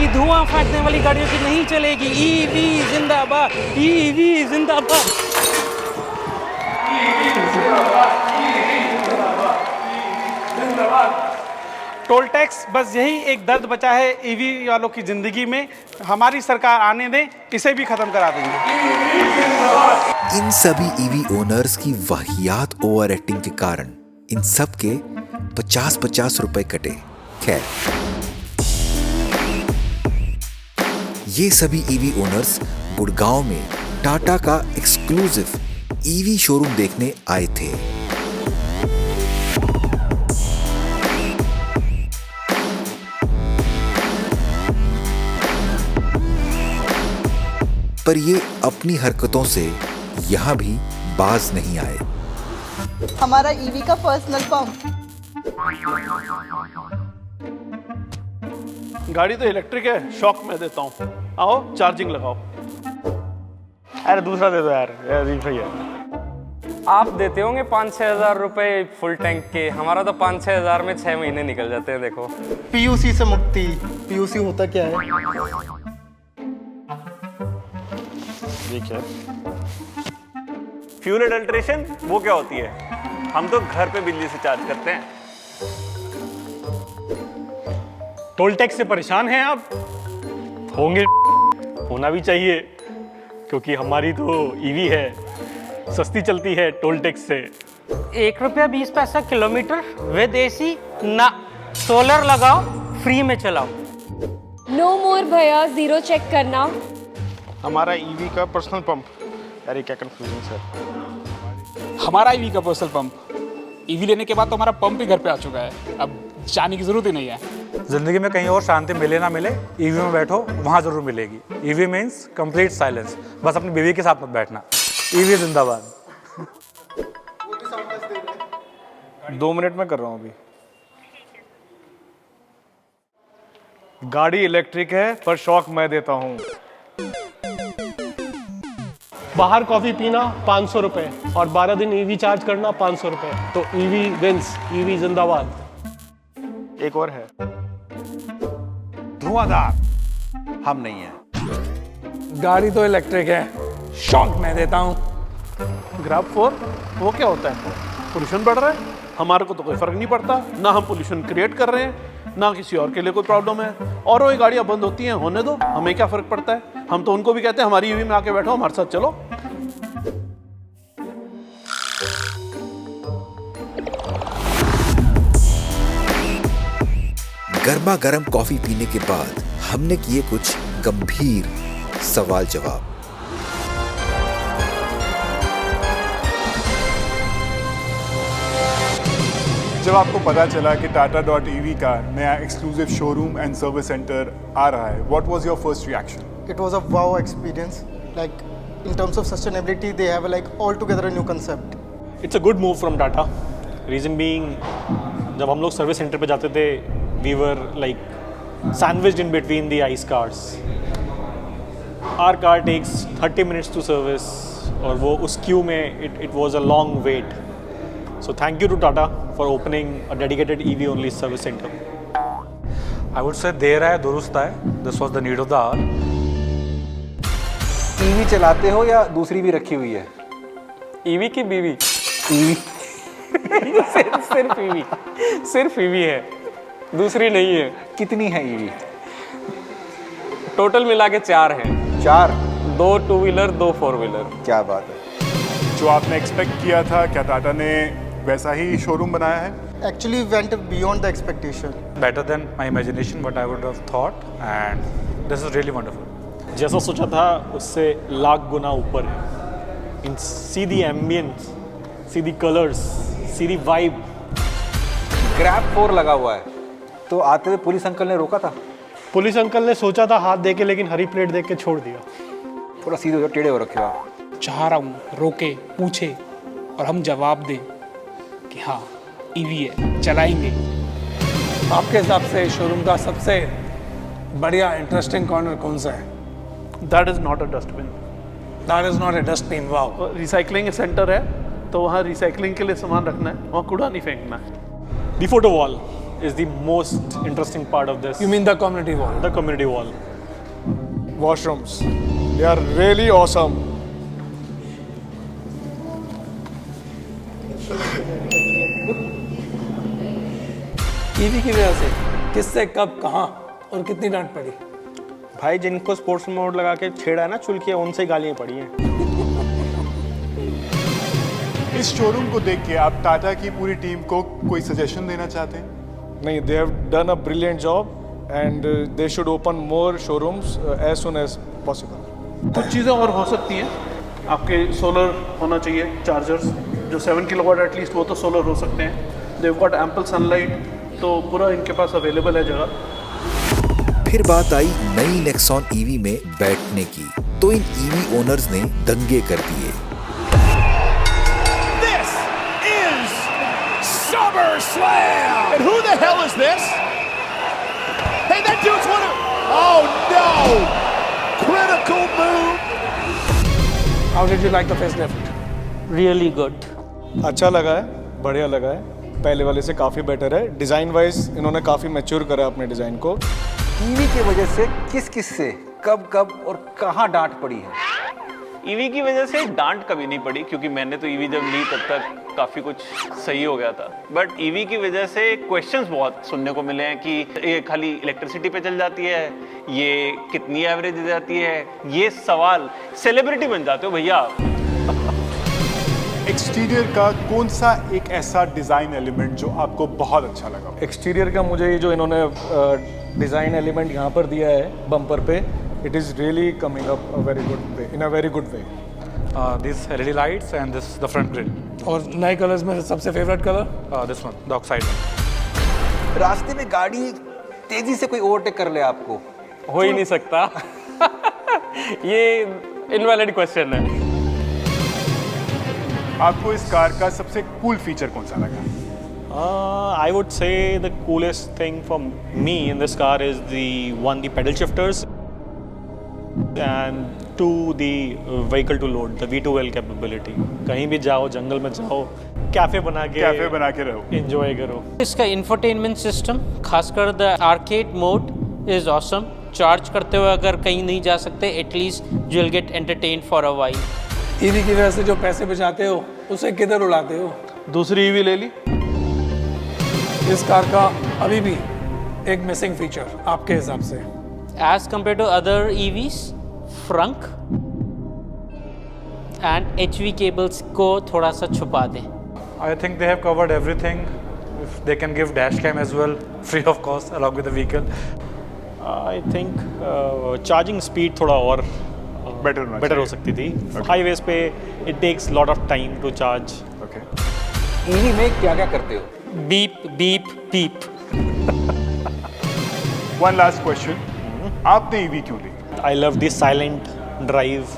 चलेगी, धुआं फेंकने वाली गाड़ियों की नहीं चलेगी। ईवी जिंदाबाद, ईवी जिंदाबाद। टोल टैक्स बस यही एक दर्द बचा है ईवी वालों की जिंदगी में। हमारी सरकार आने दें, इसे भी खत्म करा देंगे। इन सभी ईवी ओनर्स की वाहियात ओवर एक्टिंग के कारण इन सब के 50-50 रुपए कटे। खैर, ये सभी ईवी ओनर्स गुड़गांव में टाटा का एक्सक्लूसिव ईवी शोरूम देखने आए थे। पर ये अपनी हरकतों से यहाँ भी बाज नहीं आए। हमारा ईवी का पर्सनल पंप। गाड़ी तो इलेक्ट्रिक है, शॉक मैं देता हूँ। आओ चार्जिंग लगाओ। अरे दूसरा दे दो यार, भैया। आप देते होंगे 5-6 हज़ार रुपए फुल टैंक के, हमारा तो 5-6 हज़ार में 6 महीने निकल जाते हैं। देखो, पीयूसी से मुक्ति। पीयूसी होता क्या है? फ्यूल एडल्ट्रेशन वो क्या होती है? हम तो घर पे बिजली से चार्ज करते हैं। टोल टैक्स से परेशान हैं आप? होंगे, होना भी चाहिए, क्योंकि हमारी तो ईवी है, सस्ती चलती है टोल टैक्स से। ₹1.20 किलोमीटर विद एसी ना, सोलर लगाओ, फ्री में चलाओ। नो मोर भैया, जीरो चेक करना। हमारा ईवी का पर्सनल पंप। यार ये क्या कंफ्यूजन सर। हमारा ईवी का पर्सनल पंप। ईवी लेने के बाद तो हमारा पंप ही घर पे आ चुका है, अब जाने की जरूरत ही नहीं है। जिंदगी में कहीं और शांति मिले ना मिले, ईवी में बैठो, वहां जरूर मिलेगी। EV means complete silence. बस अपनी बीवी के साथ मत बैठना। ईवी जिंदाबाद। 2 मिनट में कर रहा हूँ अभी। गाड़ी इलेक्ट्रिक है पर शॉक मैं देता हूँ। बाहर कॉफी पीना 500 रुपए और 12 दिन ईवी चार्ज करना 500 रुपए। तो ईवी विंस, ईवी जिंदाबाद। एक और है। धुआंधार हम नहीं है। गाड़ी तो इलेक्ट्रिक है, शॉक मैं देता हूँ। ग्रैब 4 वो क्या होता है? पोल्यूशन बढ़ रहा है, हमारे को तो कोई फर्क नहीं पड़ता। ना हम पोल्यूशन क्रिएट कर रहे हैं, ना किसी और के लिए कोई प्रॉब्लम है। और वो गाड़ियाँ बंद होती हैं, होने दो, हमें क्या फर्क पड़ता है। हम तो उनको भी कहते हैं हमारी ईवी में आके बैठो, हमारे साथ चलो। गर्मा गर्म कॉफी पीने के बाद हमने किए कुछ गंभीर सवाल जवाब। जब आपको पता चला कि Tata.EV का नया exclusive showroom and service centre आ रहा है, what was your first reaction? It was a wow experience. Like in terms of sustainability, they have like altogether a new concept. It's a good move from Tata. Reason being, जब हम लोग service center पे जाते थे, we were like sandwiched in between the ICE cars. Our car takes 30 minutes to service, और वो उस queue में it was a long wait. So thank you to Tata for opening a dedicated EV only service center. I would say देर आए दुरुस्त आए. This was the need of the hour. EV चलाते हो या दूसरी भी रखी हुई है? ईवी की बीवी। ईवी सिर्फ ईवी, सिर्फ ईवी है, दूसरी नहीं है। कितनी है ईवी? टोटल मिला के 4 हैं। 4? 2 2 व्हीलर, 2 4 व्हीलर। क्या बात है। जो आपने एक्सपेक्ट किया था, क्या टाटा ने वैसा ही शोरूम बनाया है? Actually went beyond the expectation. Better than my imagination, what I would have thought, and this is really wonderful. जैसा सोचा था उससे लाख गुना ऊपर है। In see the ambience, see the colors, see the vibe. Grab 4 लगा हुआ है, तो आते हुए पुलिस अंकल ने रोका था? पुलिस अंकल ने सोचा था हाथ दे के, लेकिन हरी प्लेट देख के छोड़ दिया। थोड़ा सीधे हो, टेढ़े हो रखे हो आप। चाह रहा हूँ रोके, पूछे और हम जवाब दें कि हाँ ईवी है, चलाएंगे। आपके हिसाब से शोरूम का सबसे बढ़िया इंटरेस्टिंग कॉर्नर कौन सा है? That is not a dustbin. That is not a dustbin. Wow. Recycling centre है, तो वहाँ रिसाइकलिंग के लिए सामान रखना है, वहाँ कूड़ा नहीं फेंकना है। The photo wall is the most interesting part of this. You mean the community wall? The community wall. Washrooms. They are really awesome. EV की वजह से किससे कब कहाँ और कितनी डांट पड़ी? भाई जिनको स्पोर्ट्स मोड लगा के छेड़ा है ना चुलकियाँ, उनसे गालियाँ पड़ी हैं। इस शोरूम को देख के आप टाटा की पूरी टीम को कोई सजेशन देना चाहते हैं? नहीं, they have done a brilliant job and they should open more showrooms as soon as possible. कुछ चीज़ें और हो सकती हैं। आपके सोलर होना चाहिए चार्जर्स, जो 7 किलोवाट एटलीस्ट वो तो सोलर हो सकते हैं। They've got ample sunlight, तो पूरा इनके पास अवेलेबल है जगह। फिर बात आई नई नेक्सॉन ईवी में बैठने की, तो इन ईवी ओनर्स ने दंगे कर दिए। This is SummerSlam! And who the hell is this? Hey, that dude's one of... Oh no! Critical move! How did you like the facelift? Really good. अच्छा लगा है, बढ़िया लगा है, पहले वाले से काफ़ी बेटर है। डिज़ाइन वाइज इन्होंने काफ़ी मैच्योर करा अपने डिज़ाइन को। ईवी की वजह से किस किस से कब कब और कहाँ डांट पड़ी है? ईवी की वजह से डांट कभी नहीं पड़ी, क्योंकि मैंने तो ईवी जब ली तब तक काफ़ी कुछ सही हो गया था। बट ईवी की वजह से क्वेश्चंस बहुत सुनने को मिले हैं कि ये खाली इलेक्ट्रिसिटी पे चल जाती है, ये कितनी एवरेज दे जाती है, ये सवाल सेलिब्रिटी बन जाते हो भैया आप। एक्सटीरियर का कौन सा एक ऐसा डिज़ाइन एलिमेंट जो आपको बहुत अच्छा लगा? एक्सटीरियर का मुझे ये जो इन्होंने डिज़ाइन एलिमेंट यहाँ पर दिया है बम्पर पे, it is really coming up a very good way, in a very good way. These LED lights and this the front grille. और नए कलर्स में सबसे favourite colour? This one, the oxide one. रास्ते में गाड़ी तेजी से कोई ओवरटेक कर ले आपको, हो ही नहीं सकता। ये इनवैलिड क्वेश्चन है। आपको इस कार का सबसे कूल फीचर कौन सा लगा? I would say the coolest thing for me in this car is the pedal shifters, and two, the vehicle to load, the V2L capability. कहीं भी जाओ, जंगल में जाओ, कैफे बना के रहो, एंजॉय करो। इसका इंफोटेनमेंट सिस्टम, खासकर the arcade mode is awesome. Charge करते हुए अगर कहीं नहीं जा सकते, at least you will get entertained for a while. EV की वजह से जो पैसे बचाते हो उसे किधर उड़ाते हो? दूसरी ईवी ले ली। इस कार का अभी भी एक मिसिंग फीचर आपके हिसाब से? As compared to other EVs, frunk and HV cables को थोड़ा सा छुपा दें। I think they have covered everything. If they can give dash cam as well, free of cost, along with the vehicle. I think charging speed थोड़ा और better हो सकती थी। Highways पे it takes lot of time to charge. Okay. EV में क्या क्या करते हो? Beep beep beep. One last question. आपने ईवी क्यों ली? I love the silent drive,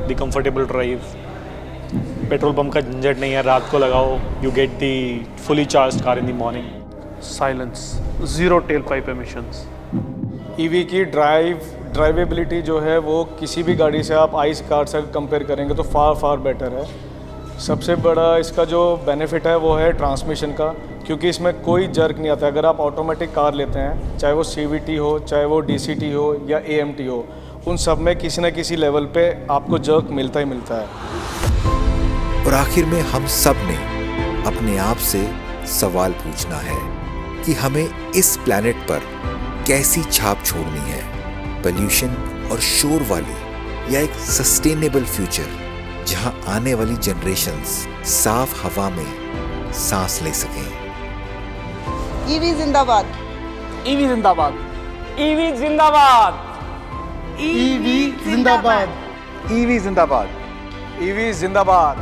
the comfortable drive. Petrol pump का झंझट नहीं है, रात को लगाओ, you get the fully charged car in the morning. Silence, zero tailpipe emissions. EV की ड्राइवेबिलिटी जो है वो किसी भी गाड़ी से आप आइस कार से कंपेयर करेंगे तो फार बेटर है। सबसे बड़ा इसका जो बेनिफिट है वो है ट्रांसमिशन का, क्योंकि इसमें कोई जर्क नहीं आता। अगर आप ऑटोमेटिक कार लेते हैं, चाहे वो CVT हो, चाहे वो DCT हो या AMT हो, उन सब में किसी न किसी लेवल पे आपको जर्क मिलता ही मिलता है। और आखिर में हम सब ने अपने आप से सवाल पूछना है कि हमें इस प्लैनेट पर कैसी छाप छोड़नी है, पोल्यूशन और शोर वाली या एक सस्टेनेबल फ्यूचर जहां आने वाली जनरेशन्स साफ हवा में सांस ले सकें। ईवी जिंदाबाद। ईवी जिंदाबाद। ईवी जिंदाबाद। ईवी जिंदाबाद। ईवी जिंदाबाद। ईवी जिंदाबाद।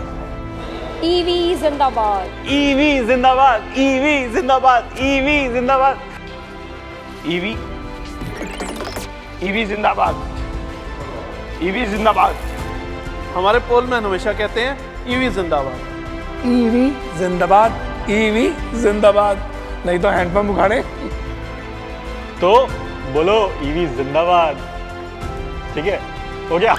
ईवी जिंदाबाद। ईवी जिंदाबाद। ईवी जिंदाबाद। ईवी जिंदाबाद। ईवी जिंदाबाद। ईवी जिंदाबाद। हमारे पोल में हमेशा कहते हैं ईवी जिंदाबाद। ईवी जिंदाबाद। ईवी जिंदाबाद। नहीं तो हैंडपंप उखाड़े। तो बोलो ईवी जिंदाबाद। ठीक है, हो गया।